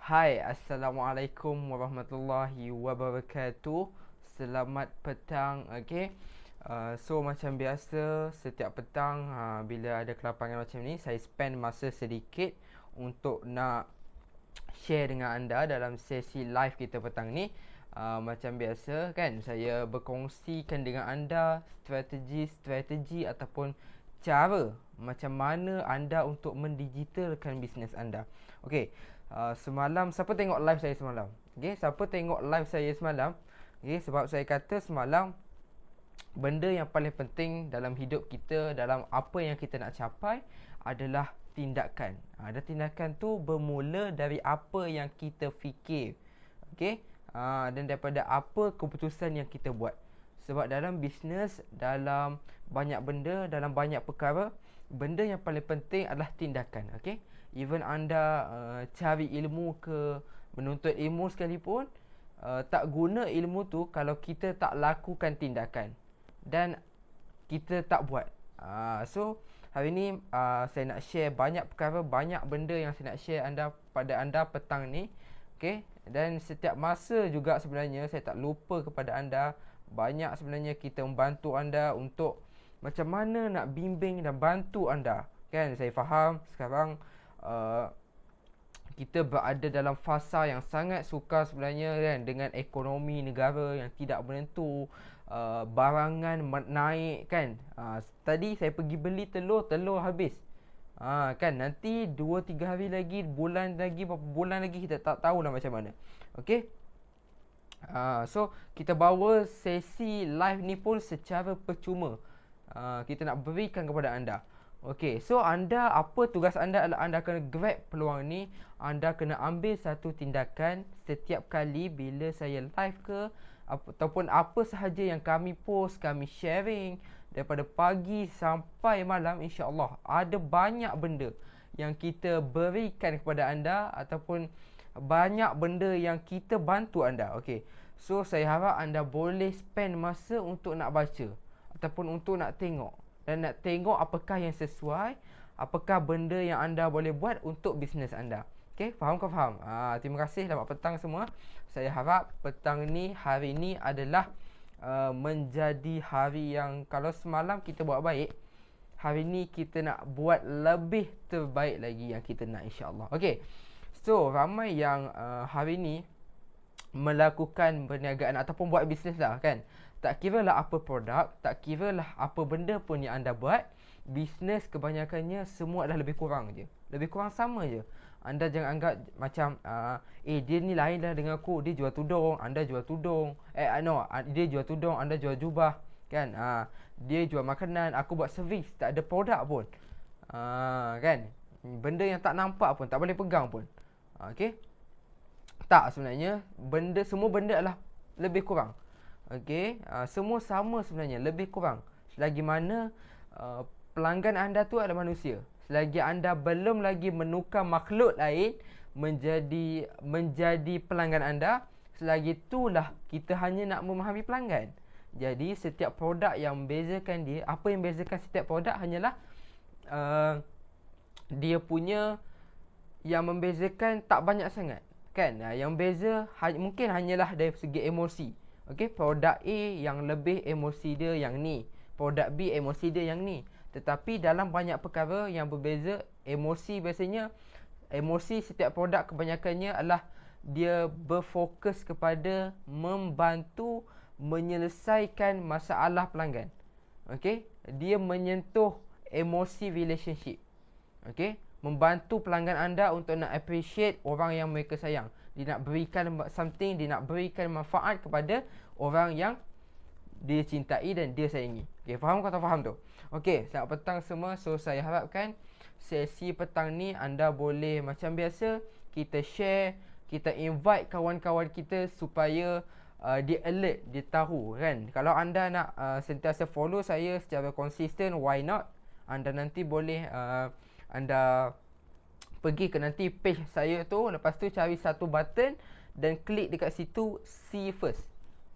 Hai, Assalamualaikum warahmatullahi wabarakatuh. Selamat petang, okay. So macam biasa, setiap petang bila ada kelapangan macam ni, saya spend masa sedikit untuk nak share dengan anda dalam sesi live kita petang ni. Macam biasa kan, saya berkongsikan dengan anda strategi ataupun cara macam mana anda untuk mendigitalkan bisnes anda. Okey, semalam siapa tengok live saya semalam? Okey, siapa tengok live saya semalam? Okey, sebab saya kata semalam benda yang paling penting dalam hidup kita, dalam apa yang kita nak capai adalah tindakan. Dan tindakan tu bermula dari apa yang kita fikir. Okey? Dan daripada apa keputusan yang kita buat. Sebab dalam bisnes, dalam banyak benda, dalam banyak perkara, benda yang paling penting adalah tindakan. Okey? Even anda cari ilmu ke, menuntut ilmu sekalipun, tak guna ilmu tu kalau kita tak lakukan tindakan dan kita tak buat. So hari ni saya nak share banyak perkara, banyak benda yang saya nak share pada anda petang ni. Okay? Dan setiap masa juga sebenarnya saya tak lupa kepada anda. Banyak sebenarnya kita membantu anda untuk macam mana nak bimbing dan bantu anda. Kan, saya faham sekarang kita berada dalam fasa yang sangat sukar sebenarnya kan, dengan ekonomi negara yang tidak menentu, barangan naik kan. Tadi saya pergi beli telur habis. Kan nanti 2-3 hari lagi, berapa bulan lagi kita tak tahulah macam mana. Okey. So kita bawa sesi live ni pun secara percuma. Kita nak berikan kepada anda. Okey, so anda, apa tugas anda adalah anda kena grab peluang ni. Anda kena ambil satu tindakan setiap kali bila saya live ke, ataupun apa sahaja yang kami post, kami sharing daripada pagi sampai malam, insya-Allah ada banyak benda yang kita berikan kepada anda ataupun banyak benda yang kita bantu anda. Okey. So saya harap anda boleh spend masa untuk nak baca ataupun untuk nak tengok dan nak tengok apakah yang sesuai, apakah benda yang anda boleh buat untuk bisnes anda. Okey, faham ke faham? Terima kasih, selamat petang semua. Saya harap petang ni, hari ni adalah menjadi hari yang kalau semalam kita buat baik, hari ni kita nak buat lebih terbaik lagi yang kita nak, insya-Allah. Okey. So, ramai yang hari ni melakukan perniagaan ataupun buat bisnes lah kan. Tak kira lah apa produk, tak kira lah apa benda pun yang anda buat, bisnes kebanyakannya semua adalah lebih kurang je. Lebih kurang sama je. Anda jangan anggap macam dia ni lain dah dengan aku, dia jual tudung, anda jual tudung. Dia jual tudung, anda jual jubah kan. Dia jual makanan, aku buat servis, tak ada produk pun. Kan? Benda yang tak nampak pun, tak boleh pegang pun. Okey. Tak, sebenarnya semua benda adalah lebih kurang. Okey, semua sama sebenarnya, lebih kurang. Selagi mana pelanggan anda tu adalah manusia. Selagi anda belum lagi menukar makhluk lain menjadi pelanggan anda, selagi itulah kita hanya nak memahami pelanggan. Jadi setiap produk yang membezakan dia, apa yang membezakan setiap produk hanyalah dia punya, yang membezakan tak banyak sangat kan. Yang beza mungkin hanyalah dari segi emosi. Okey, produk A yang lebih emosi dia yang ni, produk B emosi dia yang ni. Tetapi dalam banyak perkara yang berbeza, emosi setiap produk kebanyakannya adalah dia berfokus kepada membantu menyelesaikan masalah pelanggan. Okey, dia menyentuh emosi relationship. Okey, membantu pelanggan anda untuk nak appreciate orang yang mereka sayang. Dia nak berikan something, dia nak berikan manfaat kepada orang yang dia cintai dan dia sayangi. Okey, faham ke tak faham tu? Okey, selamat petang semua. So saya harapkan sesi petang ni anda boleh macam biasa, kita share, kita invite kawan-kawan kita supaya dia alert, dia tahu kan. Kalau anda nak sentiasa follow saya secara konsisten, why not? Anda nanti boleh anda pergi ke nanti page saya tu, lepas tu cari satu button dan klik dekat situ see first.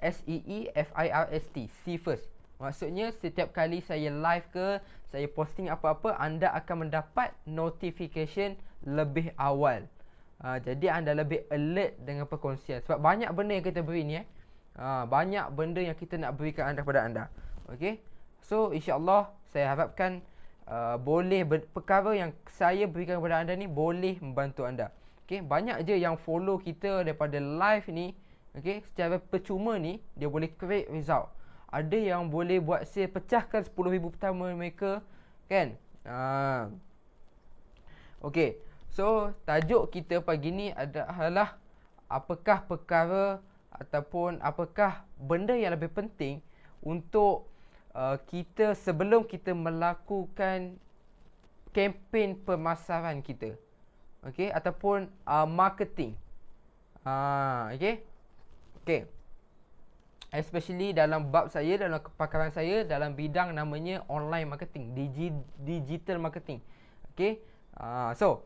SEEFIRST, see first. Maksudnya setiap kali saya live ke, saya posting apa-apa, anda akan mendapat notification lebih awal. Jadi anda lebih alert dengan perkongsian. Sebab banyak benda yang kita beri ni banyak benda yang kita nak berikan kepada anda. Okay. So insyaAllah saya harapkan boleh perkara yang saya berikan kepada anda ni boleh membantu anda. Okay. Banyak je yang follow kita daripada live ni, okay, secara percuma ni dia boleh create result. Ada yang boleh buat sale pecahkan 10,000 pertama mereka, kan. Okay. So tajuk kita pagi ni adalah apakah perkara ataupun apakah benda yang lebih penting untuk kita sebelum kita melakukan kempen pemasaran kita. Okay, ataupun marketing. Okay. Okay. Especially dalam bab saya, dalam kepakaran saya dalam bidang namanya online marketing, digital marketing. Okay. So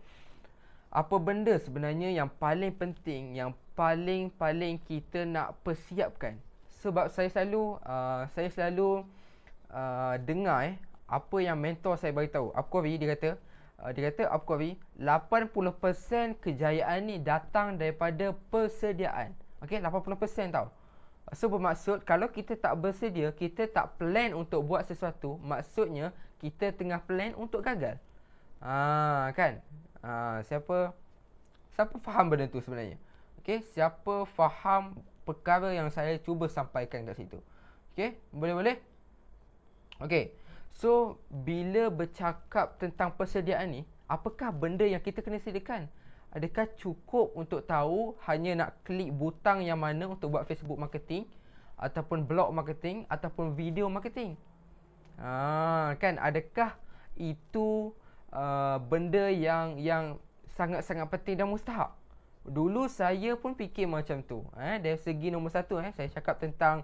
apa benda sebenarnya yang paling penting, yang paling kita nak persiapkan? Sebab saya selalu dengar apa yang mentor saya beritahu. Apkori dia kata, Apkori 80% kejayaan ni datang daripada persediaan. Okey, 80% tau. So bermaksud kalau kita tak bersedia, kita tak plan untuk buat sesuatu, maksudnya kita tengah plan untuk gagal. Kan? Siapa faham benda tu sebenarnya? Okey, siapa faham perkara yang saya cuba sampaikan kat situ? Okey, boleh? Okey. So, bila bercakap tentang persediaan ni, apakah benda yang kita kena sediakan? Adakah cukup untuk tahu hanya nak klik butang yang mana untuk buat Facebook marketing, ataupun blog marketing, ataupun video marketing? Kan, adakah itu benda yang sangat-sangat penting dan mustahak? Dulu saya pun fikir macam tu. Dari segi nombor satu, saya cakap tentang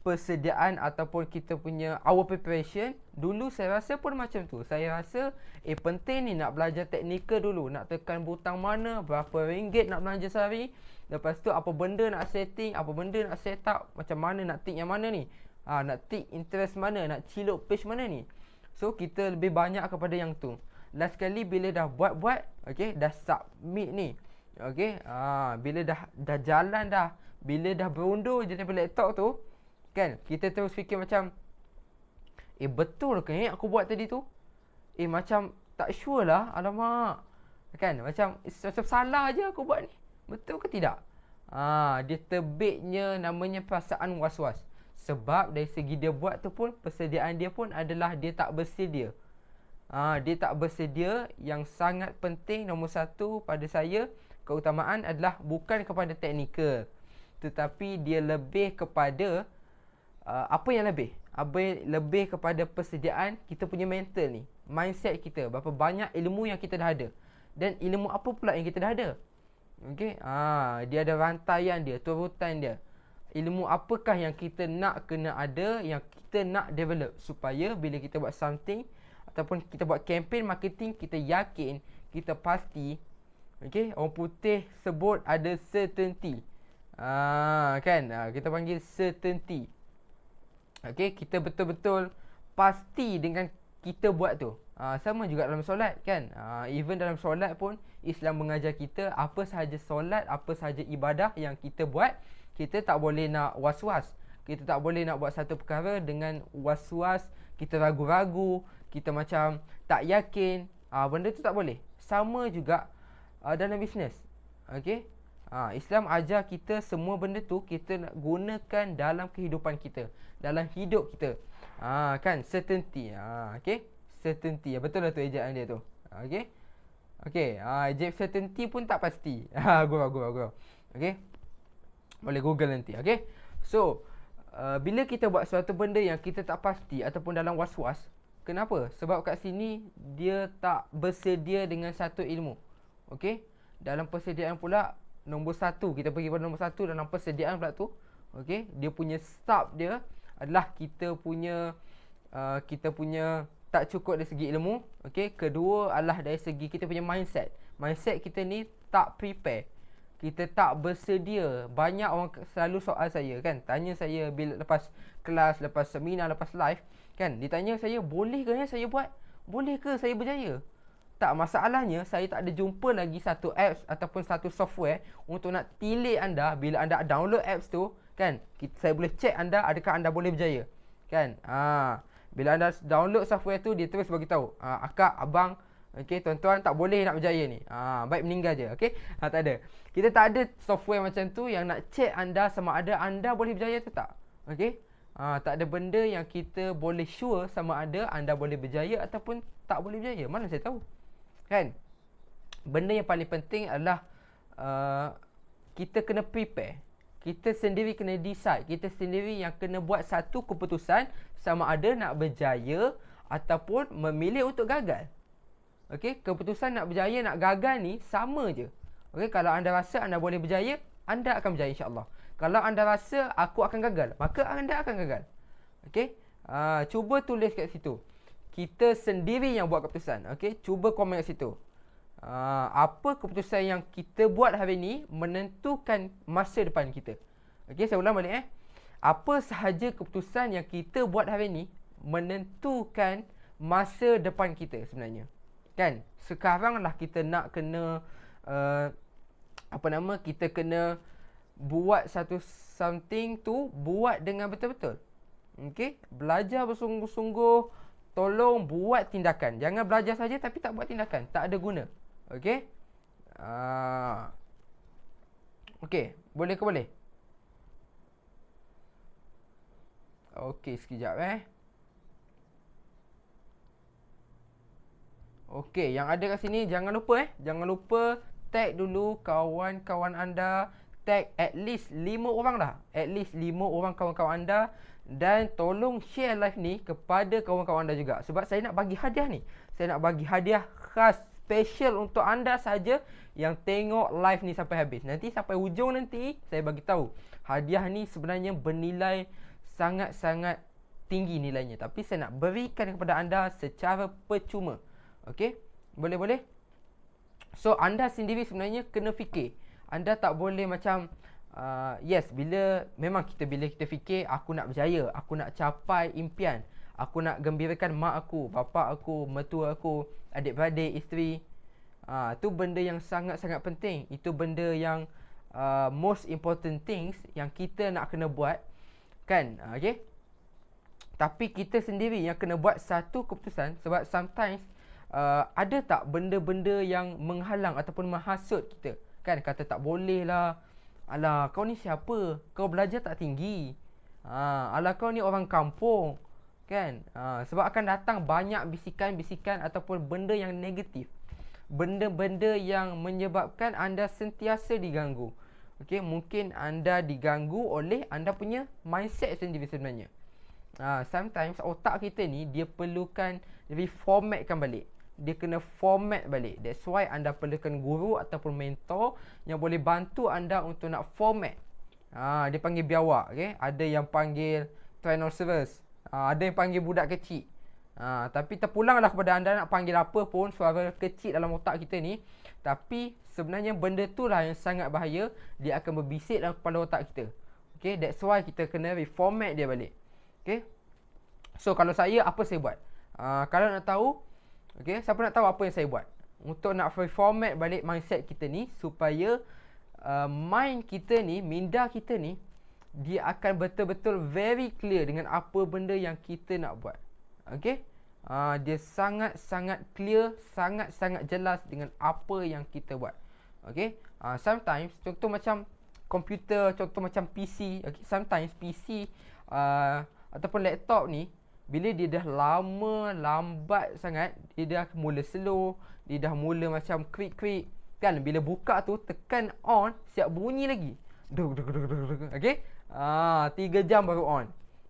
persediaan ataupun kita punya our preparation. Dulu saya rasa pun macam tu. Saya rasa penting ni nak belajar teknikal dulu, nak tekan butang mana, berapa ringgit nak belanja sehari, lepas tu apa benda nak setting, apa benda nak set up, macam mana nak tick yang mana ni, nak tick interest mana, nak ciluk page mana ni. So kita lebih banyak kepada yang tu. Last sekali bila dah buat, okay, dah submit ni, okay, bila dah jalan dah, bila dah berundur je daripada laptop tu, kan, kita terus fikir macam, betul ke aku buat tadi tu? Macam tak sure lah, alamak. Kan, macam salah je aku buat ni. Betul ke tidak? Dia terbitnya namanya perasaan was-was. Sebab dari segi dia buat tu pun, persediaan dia pun adalah dia tak bersedia. Dia tak bersedia. Yang sangat penting nombor satu pada saya, keutamaan adalah bukan kepada teknikal, tetapi dia lebih kepada apa yang lebih? Lebih kepada persediaan kita punya mental ni, mindset kita, berapa banyak ilmu yang kita dah ada, dan ilmu apa pula yang kita dah ada. Okey, dia ada rantaian dia, turutan dia. Ilmu apakah yang kita nak kena ada, yang kita nak develop, supaya bila kita buat something ataupun kita buat campaign marketing, kita yakin, kita pasti. Okey, orang putih sebut ada certainty. Kan, kita panggil certainty. Okey, kita betul-betul pasti dengan kita buat tu. Sama juga dalam solat, kan. Even dalam solat pun Islam mengajar kita apa sahaja solat, apa sahaja ibadah yang kita buat, kita tak boleh nak was-was. Kita tak boleh nak buat satu perkara dengan was-was, kita ragu-ragu, kita macam tak yakin. Benda tu tak boleh. Sama juga dalam bisnes. Okey. Islam ajar kita semua benda tu kita nak gunakan dalam kehidupan kita, dalam hidup kita. Kan, certainty. Okey, certainty. Betul lah tu ejaan dia tu. Okey. Okey, ejaan certainty pun tak pasti. Gurau. Okey. Boleh Google nanti. Okey. So, bila kita buat suatu benda yang kita tak pasti ataupun dalam was-was, kenapa? Sebab kat sini dia tak bersedia dengan satu ilmu. Okey. Dalam persediaan pula, nombor satu, kita pergi pada nombor satu dalam persediaan pula tu. Okey, dia punya start dia adalah kita punya tak cukup dari segi ilmu. Okey, kedua adalah dari segi kita punya mindset. Mindset kita ni tak prepare. Kita tak bersedia. Banyak orang selalu soal saya, kan, tanya saya bila lepas kelas, lepas seminar, lepas live, kan, ditanya saya, boleh ke saya buat? Boleh ke saya berjaya? Tak, masalahnya saya tak ada jumpa lagi satu apps ataupun satu software untuk nak tilik anda bila anda download apps tu, kan? Saya boleh check anda adakah anda boleh berjaya. Kan? Bila anda download software tu, dia terus bagi tahu, akak, abang, okey, tuan-tuan tak boleh nak berjaya ni. Baik meninggal je, okey? Tak ada. Kita tak ada software macam tu yang nak check anda sama ada anda boleh berjaya atau tak. Okey? Tak ada benda yang kita boleh sure sama ada anda boleh berjaya ataupun tak boleh berjaya. Mana saya tahu. Kan? Benda yang paling penting adalah kita kena prepare. Kita sendiri kena decide. Kita sendiri yang kena buat satu keputusan sama ada nak berjaya ataupun memilih untuk gagal. Okey, keputusan nak berjaya nak gagal ni sama je. Okey, kalau anda rasa anda boleh berjaya, anda akan berjaya insya-Allah. Kalau anda rasa aku akan gagal, maka anda akan gagal. Okey? Cuba tulis kat situ. Kita sendiri yang buat keputusan. Okey, cuba komen kat situ. Apa keputusan yang kita buat hari ni menentukan masa depan kita. Okey, saya ulang balik Apa sahaja keputusan yang kita buat hari ni menentukan masa depan kita sebenarnya. Kan? Sekaranglah kita nak kena kita kena buat something tu buat dengan betul-betul. Okey, belajar bersungguh-sungguh, tolong buat tindakan. Jangan belajar saja tapi tak buat tindakan, tak ada guna. Okey? Okey, boleh ke boleh? Okey, sekejap Okey, yang ada kat sini jangan lupa jangan lupa tag dulu kawan-kawan anda. Tag at least 5 orang lah. At least 5 orang kawan-kawan anda. Dan tolong share live ni kepada kawan-kawan anda juga. Sebab saya nak bagi hadiah ni. Saya nak bagi hadiah khas special untuk anda saja yang tengok live ni sampai habis. Nanti sampai hujung nanti saya bagi tahu. Hadiah ni sebenarnya bernilai sangat-sangat tinggi nilainya. Tapi saya nak berikan kepada anda secara percuma. Okey? Boleh-boleh? So anda sendiri sebenarnya kena fikir. Anda tak boleh macam yes, bila kita fikir aku nak berjaya, aku nak capai impian, aku nak gembirakan mak aku, bapa aku, mertua aku, adik-beradik, isteri. Tu benda yang sangat-sangat penting. Itu benda yang most important things yang kita nak kena buat. Kan? Okay? Tapi kita sendiri yang kena buat satu keputusan. Sebab sometimes ada tak benda-benda yang menghalang ataupun menghasut kita. Kan? Kata tak boleh lah. Alah, kau ni siapa? Kau belajar tak tinggi. Alah, kau ni orang kampung. Kan? Sebab akan datang banyak bisikan-bisikan ataupun benda yang negatif. Benda-benda yang menyebabkan anda sentiasa diganggu. Okay? Mungkin anda diganggu oleh anda punya mindset sendiri sebenarnya. Sometimes otak kita ni dia perlukan reformatkan balik. Dia kena format balik. That's why anda perlukan guru ataupun mentor yang boleh bantu anda untuk nak format. Dia panggil biawak. Okay? Ada yang panggil Tyrannosaurus. Ada yang panggil budak kecil. Tapi terpulanglah kepada anda nak panggil apa pun suara kecil dalam otak kita ni. Tapi sebenarnya benda tu lah yang sangat bahaya. Dia akan berbisik dalam kepala otak kita. Okay? That's why kita kena reformat dia balik. Okay? So kalau saya, apa saya buat? Kalau nak tahu, okay, siapa nak tahu apa yang saya buat untuk nak reformat balik mindset kita ni supaya mind kita ni, minda kita ni, dia akan betul-betul very clear dengan apa benda yang kita nak buat. Okay? Dia sangat-sangat clear, sangat-sangat jelas dengan apa yang kita buat. Okay? Sometimes, contoh macam komputer, contoh macam PC. Okay? Sometimes PC ataupun laptop ni, bila dia dah lama, lambat sangat, dia dah mula slow, dia dah mula macam quick. Kan, bila buka tu, tekan on, siap bunyi lagi. Okay? 3 jam baru on.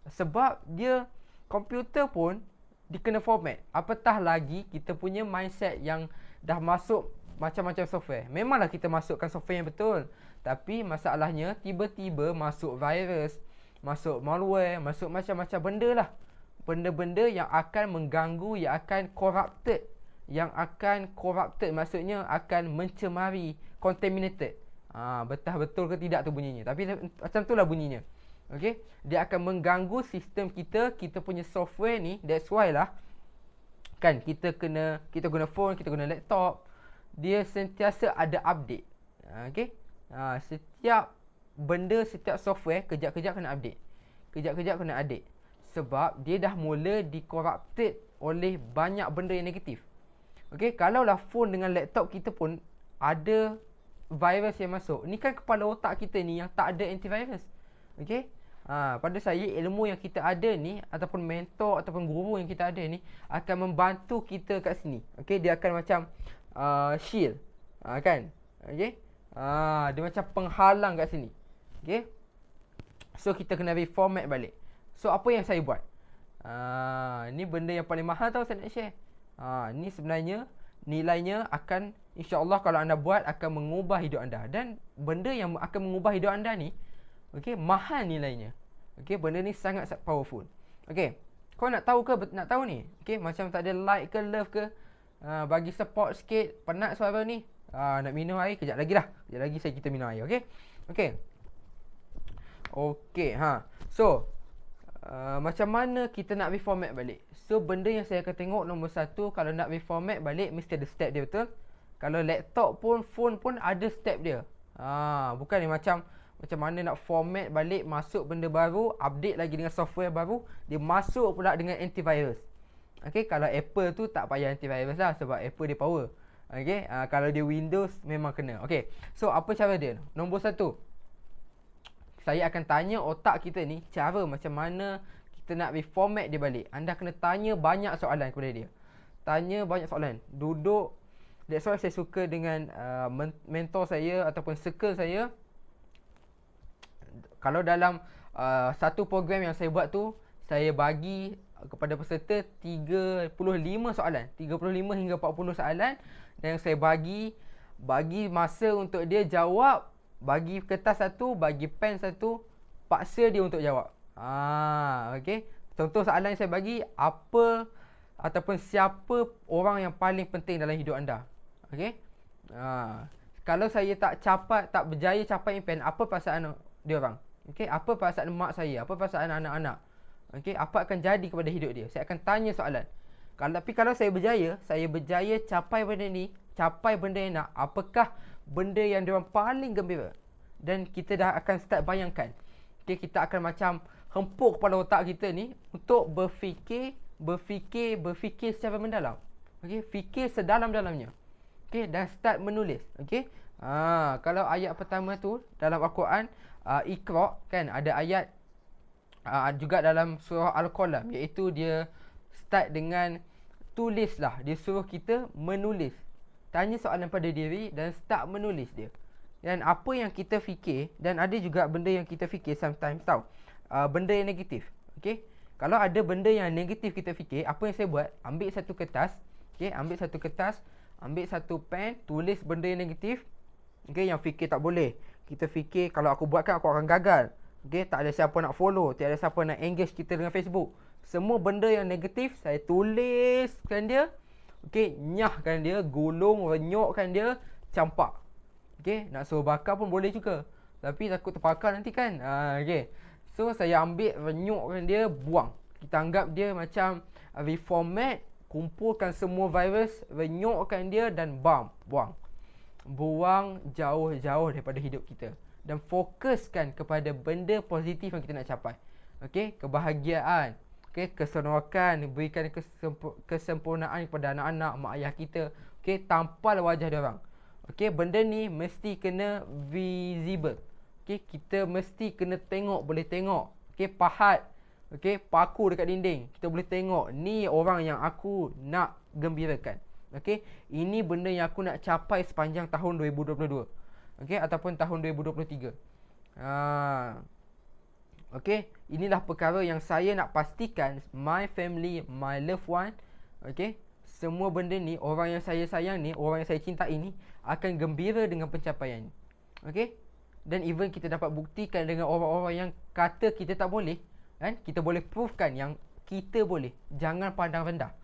Sebab dia, komputer pun, dia kena format. Apatah lagi, kita punya mindset yang dah masuk macam-macam software. Memanglah kita masukkan software yang betul. Tapi masalahnya, tiba-tiba masuk virus, masuk malware, masuk macam-macam benda lah. Benda-benda yang akan mengganggu, yang akan corrupted. Yang akan corrupted maksudnya akan mencemari, contaminated. Betul ke tidak tu bunyinya. Tapi macam tu lah bunyinya. Okay? Dia akan mengganggu sistem kita, kita punya software ni. That's why lah Kan kita guna phone, kita guna laptop, dia sentiasa ada update. Okey. Setiap benda, setiap software kejap-kejap kena update. Kejap-kejap kena update. Sebab dia dah mula di-corrupted oleh banyak benda yang negatif. Okey, kalaulah phone dengan laptop kita pun ada virus yang masuk. Ni kan kepala otak kita ni yang tak ada antivirus. Okey. Pada saya ilmu yang kita ada ni ataupun mentor ataupun guru yang kita ada ni akan membantu kita kat sini. Okey, dia akan macam shield. Kan? Okey. Dia macam penghalang kat sini. Okey. So kita kena reformat balik. So apa yang saya buat? Ni benda yang paling mahal tau saya nak share. Ni sebenarnya nilainya akan, insya-Allah kalau anda buat akan mengubah hidup anda. Dan benda yang akan mengubah hidup anda ni, okey, mahal nilainya. Okey, benda ni sangat powerful. Okey. Kau nak tahu ke? Nak tahu ni? Okey, macam tak ada like ke, love ke? Bagi support sikit. Penat suara ni. Nak minum air kejap lagi lah. Kejap lagi kita minum air, okey? Okey. Okey, So, macam mana kita nak reformat balik? So, benda yang saya akan tengok nombor satu, kalau nak reformat balik, mesti ada step dia, betul? Kalau laptop pun, phone pun ada step dia. Bukan ni macam mana nak format balik, masuk benda baru, update lagi dengan software baru, dia masuk pula dengan antivirus. Okey, kalau Apple tu tak payah antivirus lah, sebab Apple dia power. Okey, kalau dia Windows memang kena. Okey, so apa cara dia? Nombor satu, saya akan tanya otak kita ni cara macam mana kita nak reformat dia balik. Anda kena tanya banyak soalan kepada dia. Tanya banyak soalan. Duduk. That's why saya suka dengan mentor saya ataupun circle saya. Kalau dalam satu program yang saya buat tu, saya bagi kepada peserta 35 soalan. 35 hingga 40 soalan. Dan saya bagi masa untuk dia jawab. Bagi kertas satu, bagi pen satu, paksa dia untuk jawab. Okey. Contoh soalan yang saya bagi, apa ataupun siapa orang yang paling penting dalam hidup anda? Okey. Kalau saya tak berjaya capai impian, apa perasaan dia orang? Okey, apa perasaan mak saya? Apa perasaan anak-anak? Okey, apa akan jadi kepada hidup dia? Saya akan tanya soalan. Tapi kalau saya berjaya capai benda ni, capai benda yang nak, apakah benda yang diorang paling gembira? Dan kita dah akan start bayangkan. Okay, kita akan macam hempuk kepala otak kita ni untuk berfikir secara mendalam. Okay, fikir sedalam-dalamnya. Okay, dan start menulis. Okay, kalau ayat pertama tu dalam Al-Quran, Iqra, kan, ada ayat juga dalam surah Al-Qalam, iaitu dia start dengan tulislah. Dia suruh kita menulis. Tanya soalan pada diri dan start menulis dia. Dan apa yang kita fikir, dan ada juga benda yang kita fikir sometimes tau, benda yang negatif. Okay? Kalau ada benda yang negatif kita fikir, apa yang saya buat, ambil satu kertas, okay, ambil satu pen, tulis benda yang negatif. Okay, yang fikir tak boleh. Kita fikir kalau aku buatkan aku akan gagal. Okay, tak ada siapa nak follow, tak ada siapa nak engage kita dengan Facebook. Semua benda yang negatif saya tuliskan dia. Okey, nyahkan dia, gulung, renyukkan dia, campak. Okey, nak suruh bakar pun boleh juga. Tapi takut terbakar nanti kan. Okey. So saya ambil, renyukkan dia, buang. Kita anggap dia macam reformat, kumpulkan semua virus, renyukkan dia dan buang. Buang jauh-jauh daripada hidup kita. Dan fokuskan kepada benda positif yang kita nak capai. Okey, kebahagiaan. Okay, keseronokan, berikan kesempurnaan kepada anak-anak, mak ayah kita. Okay, tampal wajah dia orang. Okay, benda ni mesti kena visible. Okay, kita mesti kena tengok, boleh tengok. Okay, pahat. Okay, paku dekat dinding. Kita boleh tengok, ni orang yang aku nak gembirakan. Okay, ini benda yang aku nak capai sepanjang tahun 2022. Okay, ataupun tahun 2023. Okay, inilah perkara yang saya nak pastikan my family, my loved one, okay, semua benda ni, orang yang saya sayang ni, orang yang saya cintai ni akan gembira dengan pencapaian ni. Okay, dan even kita dapat buktikan dengan orang-orang yang kata kita tak boleh, kan, kita boleh provekan yang kita boleh. Jangan pandang rendah.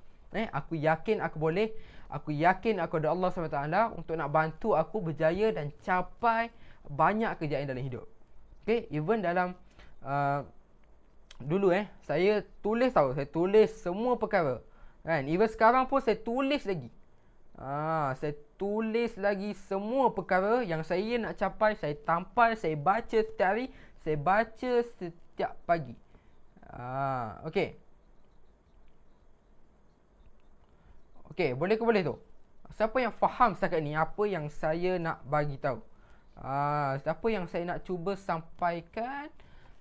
Aku yakin aku boleh. Aku yakin aku ada Allah SWT untuk nak bantu aku berjaya dan capai banyak kejayaan dalam hidup. Okay, even dalam dulu saya tulis semua perkara. Kan, even sekarang pun saya tulis lagi. Saya tulis lagi semua perkara yang saya nak capai. Saya tampal, saya baca setiap hari, saya baca setiap pagi. Okey. Okey, boleh ke boleh tu? Siapa yang faham setakat ni apa yang saya nak bagi tahu? Siapa yang saya nak cuba sampaikan?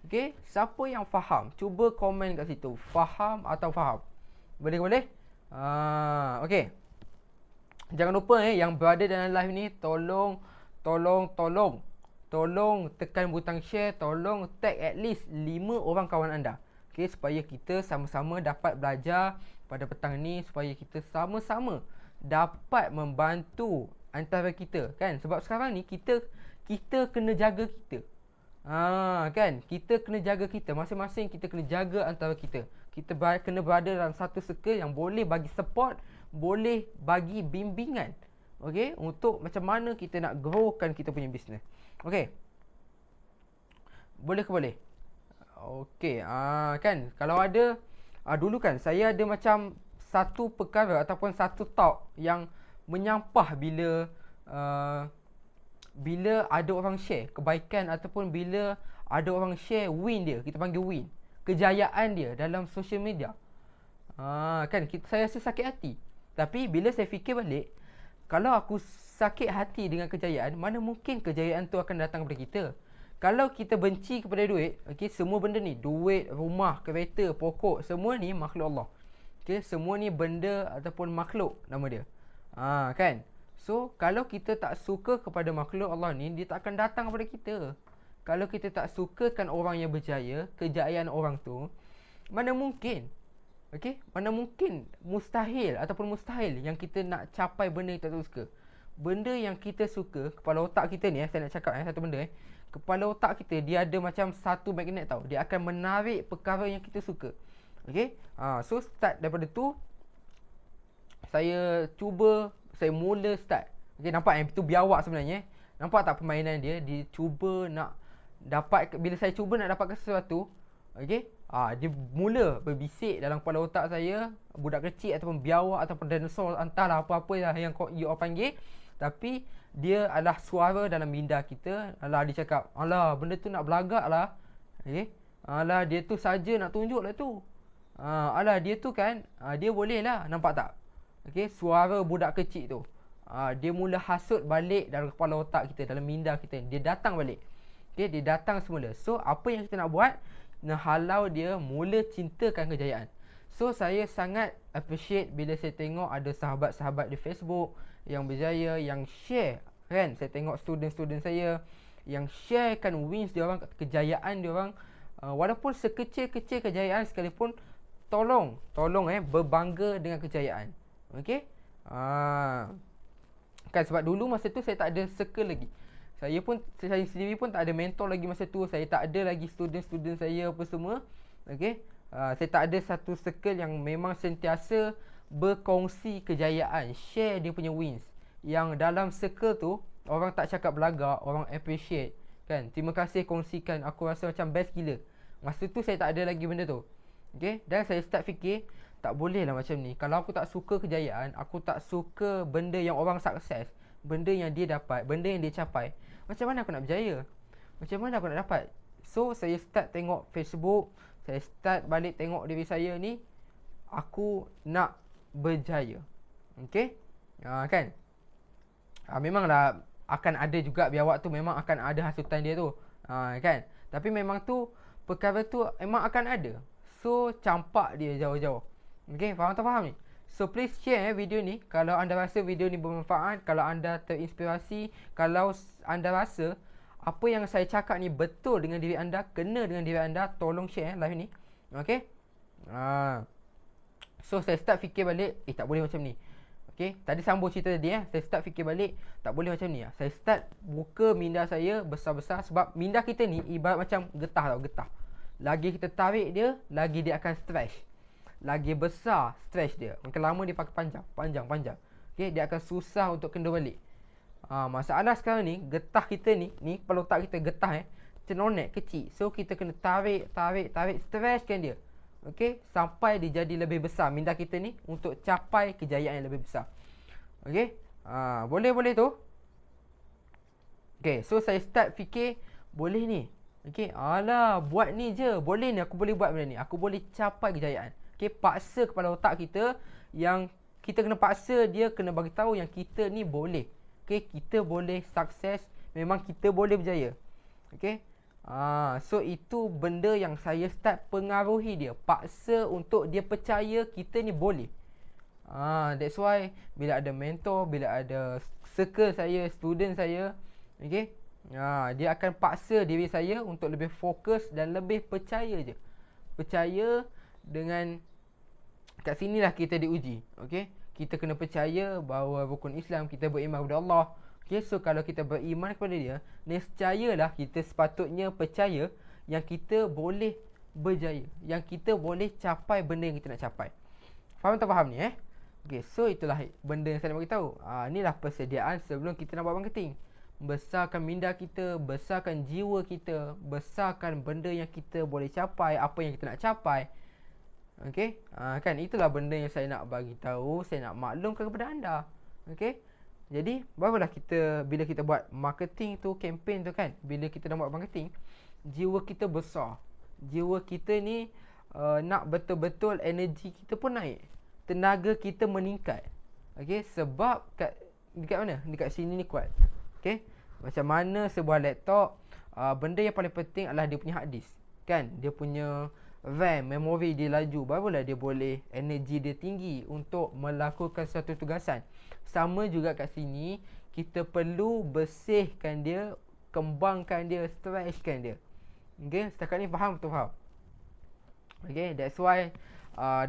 Okey, siapa yang faham? Cuba komen kat situ. Faham atau faham? Boleh ke boleh? Okey. Jangan lupa yang berada dalam live ni tolong tekan butang share, tolong tag at least 5 orang kawan anda. Okey, supaya kita sama-sama dapat belajar pada petang ni, supaya kita sama-sama dapat membantu antara kita, kan? Sebab sekarang ni kita kena jaga kita. Kan? Kita kena jaga kita. Masing-masing kita kena jaga antara kita. Kita kena berada dalam satu circle yang boleh bagi support, boleh bagi bimbingan. Okey, untuk macam mana kita nak growkan kita punya bisnes. Okey. Boleh ke boleh? Okey, kan kalau ada dulu kan saya ada macam satu perkara ataupun satu talk yang menyampah bila ada orang share kebaikan ataupun bila ada orang share win dia, kita panggil win, kejayaan dia dalam social media. Kan saya rasa sakit hati. Tapi bila saya fikir balik, kalau aku sakit hati dengan kejayaan, mana mungkin kejayaan tu akan datang kepada kita? Kalau kita benci kepada duit, okey, semua benda ni, duit, rumah, kereta, pokok, semua ni makhluk Allah. Okey, semua ni benda ataupun makhluk nama dia. Kan? So, kalau kita tak suka kepada makhluk Allah ni, dia tak akan datang kepada kita. Kalau kita tak sukakan orang yang berjaya, kejayaan orang tu, mana mungkin? Okey, mana mungkin, mustahil ataupun mustahil yang kita nak capai benda yang kita tak suka. Benda yang kita suka, kepala otak kita ni, saya nak cakap satu benda. Kepala otak kita, dia ada macam satu magnet tau. Dia akan menarik perkara yang kita suka. Okey, so start daripada tu, saya mula start. Okey, nampak itu biawak sebenarnya. Nampak tak permainan dia? Dia cuba nak dapat, bila saya cuba nak dapatkan sesuatu, okey, dia mula berbisik dalam kepala otak saya, budak kecil ataupun biawak ataupun dinosaur, entahlah apa-apa lah yang you all panggil. Tapi dia adalah suara dalam minda kita. Alah, dia cakap, alah, benda tu nak belagak lah. Okay? Alah, dia tu saja nak tunjuk lah tu. Alah, dia tu kan, dia boleh lah. Nampak tak? Okay? Suara budak kecil tu, dia mula hasut balik dalam kepala otak kita, dalam minda kita. Dia datang balik. Okay? Dia datang semula. So, apa yang kita nak buat? Nak halau dia mula cintakan kejayaan. So, saya sangat appreciate bila saya tengok ada sahabat-sahabat di Facebook yang berjaya, yang share, kan? Saya tengok student-student saya yang sharekan wins dia orang, kejayaan dia orang, walaupun sekecil-kecil kejayaan sekalipun, tolong berbangga dengan kejayaan. Okey? Kan sebab dulu masa tu saya tak ada circle lagi. Saya sendiri pun tak ada mentor lagi masa tu. Saya tak ada lagi student-student saya apa semua. Okey? Saya tak ada satu circle yang memang sentiasa berkongsi kejayaan, share dia punya wins. Yang dalam circle tu, orang tak cakap belagak, orang appreciate. Kan? Terima kasih kongsikan, aku rasa macam best gila. Masa tu saya tak ada lagi benda tu. Okay? Dan saya start fikir, tak boleh lah macam ni. Kalau aku tak suka kejayaan, aku tak suka benda yang orang sukses, benda yang dia dapat, benda yang dia capai, macam mana aku nak berjaya? Macam mana aku nak dapat? So, saya start tengok Facebook, saya start balik tengok diri saya ni, aku nak berjaya. Okay? Kan? Memanglah akan ada juga biawak tu, memang akan ada hasutan dia tu. Kan? Tapi memang tu, perkara tu memang akan ada. So, campak dia jauh-jauh. Okay? Faham tak faham ni? So, please share video ni kalau anda rasa video ni bermanfaat, kalau anda terinspirasi, kalau anda rasa apa yang saya cakap ni betul dengan diri anda, kena dengan diri anda, tolong share live ni. Okay? So, saya start fikir balik, tak boleh macam ni. Okay? Tadi sambung cerita tadi. Saya start fikir balik, tak boleh macam ni. Saya start buka minda saya besar-besar. Sebab minda kita ni ibarat macam getah tau, getah. Lagi kita tarik dia, lagi dia akan stretch. Lagi besar stretch dia, makin lama dia pakai panjang. Okay? Dia akan susah untuk kena balik. Masalah sekarang ni, getah kita ni kepala otak kita getah, cenonek kecil. So, kita kena tarik, stretchkan dia okey, sampai dia jadi lebih besar minda kita ni untuk capai kejayaan yang lebih besar. Okey, boleh tu. Okey, so saya start fikir boleh ni. Okey, alah buat ni je, boleh ni, aku boleh buat benda ni, aku boleh capai kejayaan. Okey, paksa kepala otak kita, yang kita kena paksa dia kena bagi tahu yang kita ni boleh. Okey, kita boleh sukses, memang kita boleh berjaya. Okey. So itu benda yang saya start pengaruhi dia, paksa untuk dia percaya kita ni boleh. That's why bila ada mentor, bila ada circle saya, student saya, okey, dia akan paksa diri saya untuk lebih fokus dan lebih percaya je. Percaya dengan, kat sinilah kita diuji. Okey, kita kena percaya bahawa rukun Islam, kita beriman kepada Allah. Okay, so kalau kita beriman kepada dia, nescayalah kita sepatutnya percaya yang kita boleh berjaya, yang kita boleh capai benda yang kita nak capai. Faham tak faham ni Okay, so itulah benda yang saya nak beritahu. Inilah persediaan sebelum kita nak buat marketing. Besarkan minda kita, besarkan jiwa kita, besarkan benda yang kita boleh capai, apa yang kita nak capai. Okay, kan itulah benda yang saya nak bagi tahu, saya nak maklumkan kepada anda. Okay, jadi barulah kita, bila kita buat marketing tu, campaign tu kan, bila kita nak buat marketing, jiwa kita besar. Jiwa kita ni nak betul-betul energi kita pun naik, tenaga kita meningkat. Okay, sebab dekat mana? Dekat sini ni kuat. Okay, macam mana sebuah laptop, benda yang paling penting adalah dia punya hard disk. Kan, dia punya RAM, memori dia laju, barulah dia boleh, energi dia tinggi untuk melakukan suatu tugasan. Sama juga kat sini, kita perlu bersihkan dia, kembangkan dia, stretchkan dia. Okay, setakat ni faham betul faham? Okay, that's why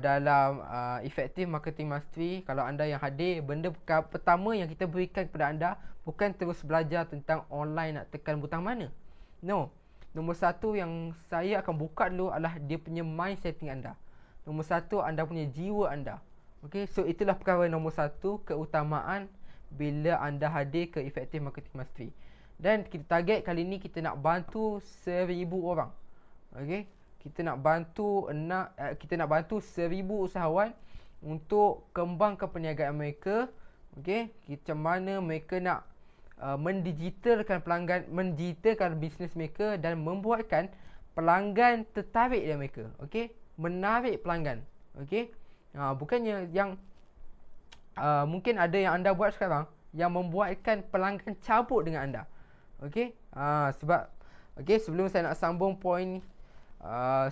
dalam Effective Marketing Mastery, kalau anda yang hadir, benda pertama yang kita berikan kepada anda bukan terus belajar tentang online nak tekan butang mana. No. Nombor satu yang saya akan buka dulu adalah dia punya mind setting anda. Nombor satu, anda punya jiwa anda. Okay, so itulah perkara nombor satu, keutamaan bila anda hadir ke Effective Marketing Mastery. Dan kita target kali ni kita nak bantu 1000 orang. Okay, kita nak bantu 1000 usahawan untuk kembangkan perniagaan mereka. Okay, macam mana mereka nak mendigitalkan pelanggan, mendigitalkan bisnes mereka dan membuatkan pelanggan tertarik dengan mereka. Okey, menarik pelanggan. Okey, bukannya yang mungkin ada yang anda buat sekarang yang membuatkan pelanggan cabut dengan anda. Okey, sebab sebelum saya nak sambung poin,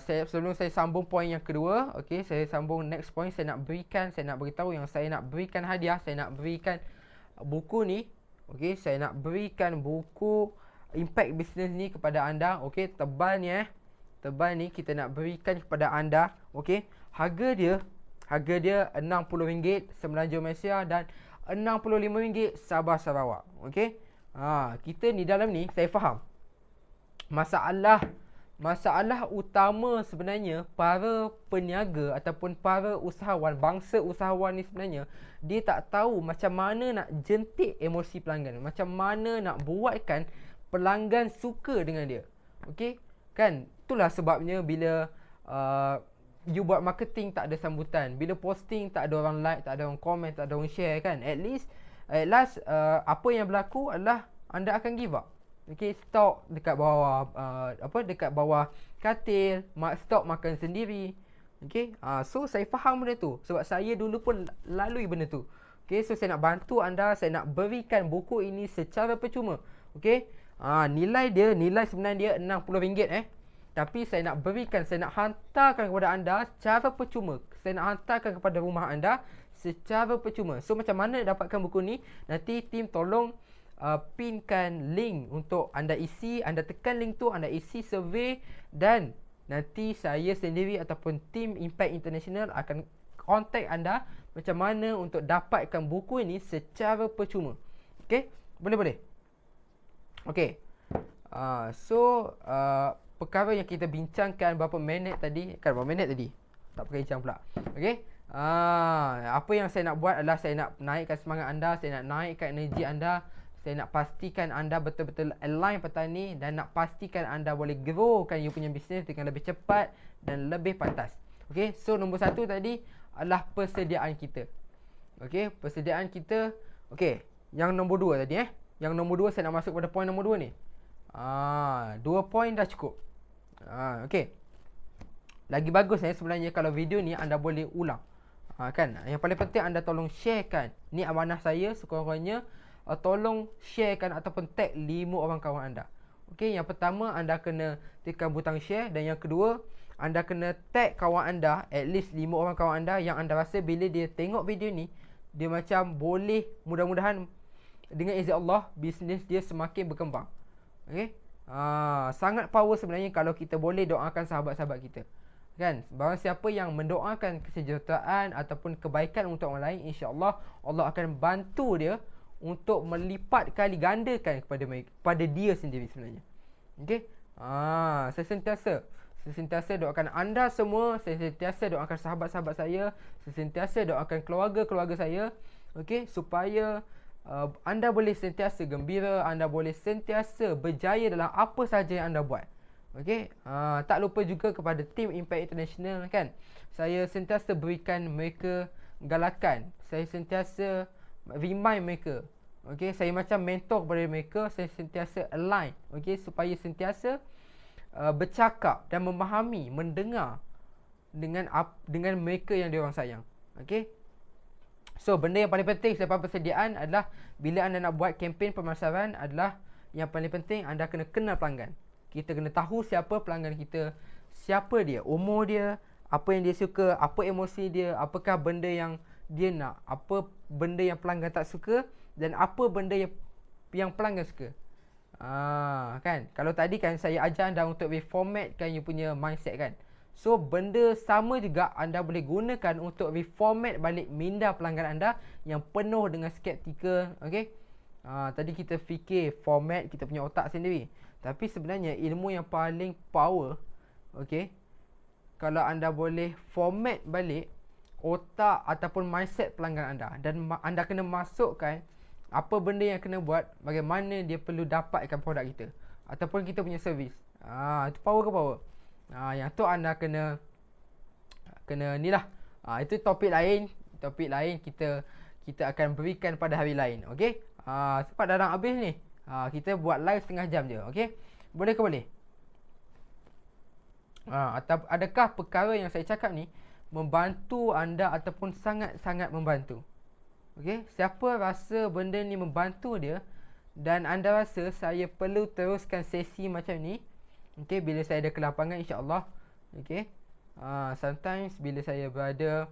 sebelum saya sambung poin yang kedua, okey, saya sambung next point. Saya nak beritahu yang saya nak berikan hadiah, saya nak berikan buku ni. Okey, saya nak berikan buku Impact Business ni kepada anda. Okey, tebal ni tebal ni kita nak berikan kepada anda. Okey, harga dia RM60 Semenanjung Malaysia dan RM65 Sabah Sarawak. Okey, kita ni dalam ni saya faham masalah utama sebenarnya para peniaga ataupun para usahawan, bangsa usahawan ni sebenarnya dia tak tahu macam mana nak jentik emosi pelanggan, macam mana nak buatkan pelanggan suka dengan dia. Okey, kan itulah sebabnya bila you buat marketing tak ada sambutan, bila posting tak ada orang like, tak ada orang komen, tak ada orang share kan, at last apa yang berlaku adalah anda akan give up. Okey, stok dekat bawah dekat bawah katil, stok makan sendiri. Okey, so saya faham benda tu sebab saya dulu pun lalui benda tu. Okey, so saya nak bantu anda, saya nak berikan buku ini secara percuma. Okey, nilai sebenarnya dia RM60 tapi saya nak berikan, saya nak hantarkan kepada anda secara percuma. Saya nak hantarkan kepada rumah anda secara percuma. So macam mana dapatkan buku ni? Nanti tim tolong pinkan link untuk anda isi, anda tekan link tu, anda isi survey dan nanti saya sendiri ataupun tim Impact International akan contact anda macam mana untuk dapatkan buku ini secara percuma. Okey, boleh. Okey, perkara yang kita bincangkan berapa minit tadi, tak pakai bincang pula. Okey, apa yang saya nak buat adalah saya nak naikkan semangat anda, saya nak naikkan energi anda. Saya nak pastikan anda betul-betul align petang ni dan nak pastikan anda boleh growkan you punya bisnes dengan lebih cepat dan lebih pantas. Okey, so nombor 1 tadi adalah persediaan kita. Okey, persediaan kita. Okey, yang nombor 2 tadi Yang nombor 2 saya nak masuk pada poin nombor 2 ni. 2 poin dah cukup. Okey. Lagi bagus sebenarnya kalau video ni anda boleh ulang. Kan? Yang paling penting anda tolong sharekan. Ni amanah saya sekurang-kurangnya. Tolong sharekan ataupun tag 5 orang kawan anda. Okey, yang pertama anda kena tekan butang share, dan yang kedua anda kena tag kawan anda, at least 5 orang kawan anda yang anda rasa bila dia tengok video ni dia macam boleh, mudah-mudahan dengan izin Allah bisnes dia semakin berkembang. Okey. Sangat power sebenarnya kalau kita boleh doakan sahabat-sahabat kita. Kan? Barang siapa yang mendoakan kesejahteraan ataupun kebaikan untuk orang lain, insya-Allah Allah akan bantu dia untuk melipat kali gandakan kepada dia sendiri sebenarnya. Okey. Saya sentiasa doakan anda semua, saya sentiasa doakan sahabat-sahabat saya, saya sentiasa doakan keluarga-keluarga saya, okey, supaya anda boleh sentiasa gembira, anda boleh sentiasa berjaya dalam apa sahaja yang anda buat. Okey, tak lupa juga kepada tim Impact International kan. Saya sentiasa berikan mereka galakan. Saya sentiasa remind mereka. Okey, saya macam mentor kepada mereka, saya sentiasa align, okey, supaya sentiasa bercakap dan memahami, mendengar dengan mereka yang diorang sayang. Okey. So, benda yang paling penting selepas persediaan adalah bila anda nak buat kempen pemasaran adalah yang paling penting anda kena kenal pelanggan. Kita kena tahu siapa pelanggan kita, siapa dia, umur dia, apa yang dia suka, apa emosi dia, apakah benda yang dia nak, apa benda yang pelanggan tak suka dan apa benda yang pelanggan suka. Kan? Kalau tadi kan saya ajar anda untuk reformatkan you punya mindset kan. So, benda sama juga anda boleh gunakan untuk reformat balik minda pelanggan anda yang penuh dengan skeptikal. Okay? Tadi kita fikir format kita punya otak sendiri. Tapi sebenarnya ilmu yang paling power, okay, kalau anda boleh format balik otak ataupun mindset pelanggan anda. Dan anda kena masukkan apa benda yang kena buat, bagaimana dia perlu dapatkan produk kita ataupun kita punya servis. Itu power ke power? Yang tu anda kena ni lah. Itu topik lain kita akan berikan pada hari lain. Okey. Sebab dah nak habis ni. Kita buat live setengah jam je. Okey. Boleh ke boleh? Adakah perkara yang saya cakap ni membantu anda ataupun sangat-sangat membantu? Okey. Siapa rasa benda ni membantu dia dan anda rasa saya perlu teruskan sesi macam ni, okey, bila saya ada ke lapangan insya-Allah. Okey. Sometimes bila saya berada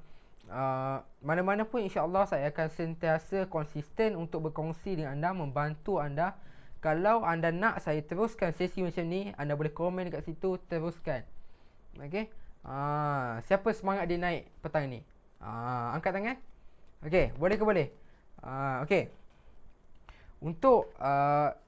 mana-mana pun insya-Allah saya akan sentiasa konsisten untuk berkongsi dengan anda, membantu anda. Kalau anda nak saya teruskan sesi macam ni, anda boleh komen dekat situ, teruskan. Okey. Siapa semangat dia naik petang ni? Angkat tangan. Okey, boleh ke boleh? Okey. Untuk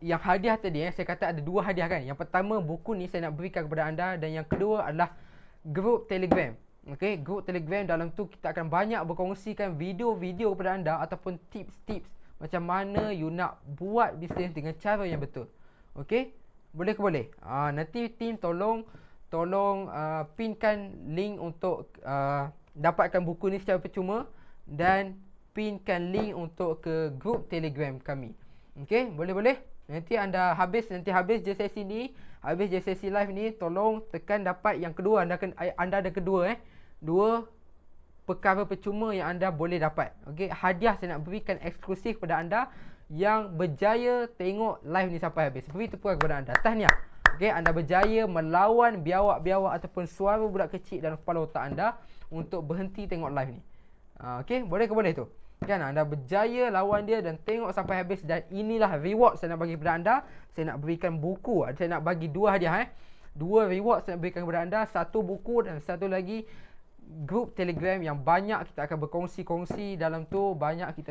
yang hadiah tadi saya kata ada 2 hadiah kan. Yang pertama buku ni saya nak berikan kepada anda, dan yang kedua adalah grup Telegram. Okey, grup Telegram, dalam tu kita akan banyak berkongsikan video-video kepada anda ataupun tips-tips macam mana you nak buat bisnes dengan cara yang betul. Okey? Boleh ke boleh? Nanti tim tolong pinkan link untuk dapatkan buku ni secara percuma, dan pinkan link untuk ke grup Telegram kami. Okey, boleh-boleh. Nanti habis je sesi ni, habis je sesi live ni, tolong tekan dapat yang kedua. Anda ada kedua 2 perkara percuma yang anda boleh dapat. Okey, hadiah saya nak berikan eksklusif kepada anda yang berjaya tengok live ni sampai habis. Beri tepuan kepada anda. Tahniah. Okey, anda berjaya melawan biawak-biawak ataupun suara budak kecil dalam kepala otak anda untuk berhenti tengok live ni. Okey, boleh ke boleh tu? Kan anda berjaya lawan dia dan tengok sampai habis, dan inilah reward saya nak bagi kepada anda. Saya nak berikan buku. Saya nak bagi 2 hadiah 2 reward saya nak berikan kepada anda, 1 buku dan 1 lagi grup Telegram yang banyak kita akan berkongsi-kongsi dalam tu, banyak kita